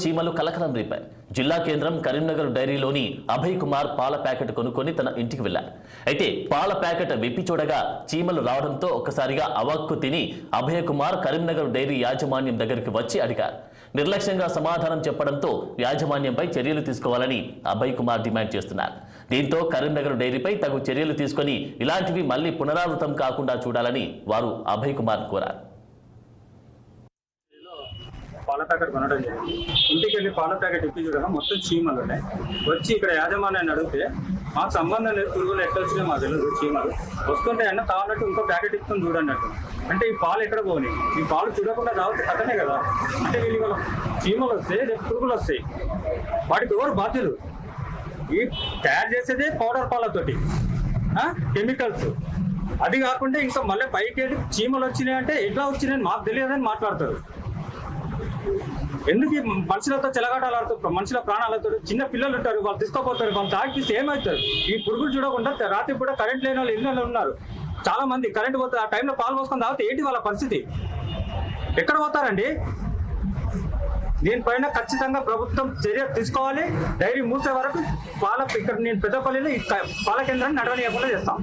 చీమలు కలకలం రేపాయి. జిల్లా కేంద్రం కరీంనగర్ డైరీలోని అభయ్ కుమార్ పాల ప్యాకెట్ కొనుక్కొని తన ఇంటికి వెళ్లారు. అయితే పాల ప్యాకెట్ విప్పి చూడగా చీమలు రావడంతో ఒక్కసారిగా అవాక్కు తిని అభయ్ కుమార్ కరీంనగర్ డైరీ యాజమాన్యం దగ్గరికి వచ్చి అడిగారు. నిర్లక్ష్యంగా సమాధానం చెప్పడంతో యాజమాన్యంపై చర్యలు తీసుకోవాలని అభయ్ కుమార్ డిమాండ్ చేస్తున్నారు. దీంతో కరీంనగర్ డైరీపై తగు చర్యలు తీసుకుని ఇలాంటివి మళ్లీ పునరావృతం కాకుండా చూడాలని వారు అభయ్ కుమార్ కోరారు. పాల ప్యాకెట్ కొనడం జరిగింది. ఇంటికి వెళ్ళి పాల ప్యాకెట్ ఇప్పి చూడగా మొత్తం చీమలు ఉన్నాయి. వచ్చి ఇక్కడ యాజమాన్యాన్ని అడిగితే మాకు సంబంధం లేదు, పురుగులు ఎక్కడ వచ్చినా మాకు తెలియదు, చీమలు వస్తుంటే అన్న కావాలంటే ఇంకో ప్యాకెట్ ఇస్తుంది చూడన్నట్టు. అంటే ఈ పాలు ఎక్కడ పోని, ఈ పాలు చూడకుండా రావచ్చు కథనే కదా. అంటే వీళ్ళు చీమలు వస్తాయి, రేపు పురుగులు వస్తాయి, వాటికి ఎవరు బాధ్యులు? ఈ తయారు చేసేదే పౌడర్ పాలతోటి, కెమికల్స్. అది కాకుండా ఇంకా మళ్ళీ పైకి చీమలు వచ్చినాయి అంటే ఎట్లా వచ్చినాయని మాకు తెలియదని మాట్లాడతారు. ఎందుకు మనుషులతో చెలగాటాలు ఆడుతారు, మనుషుల ప్రాణాలతో. చిన్న పిల్లలు ఉంటారు, వాళ్ళు తీసుకోపోతారు, వాళ్ళు తాగిస్తే ఏమవుతారు? ఈ పురుగులు చూడకుండా రాత్రి కూడా కరెంట్ లేని వాళ్ళు ఇళ్ళలో ఉన్నారు చాలా మంది. కరెంట్ పోతే ఆ టైంలో పాలు పోసుకొని తాగితే ఏంటి వాళ్ళ పరిస్థితి? ఎక్కడ పోతారండి? దీనిపైన ఖచ్చితంగా ప్రభుత్వం చర్య తీసుకోవాలి. డైరీ మూసే వరకు ఇక్కడ నేను పెద్దపల్లిలో ఈ పాల కేంద్రాన్ని నడవనీయకుండా చేస్తాం.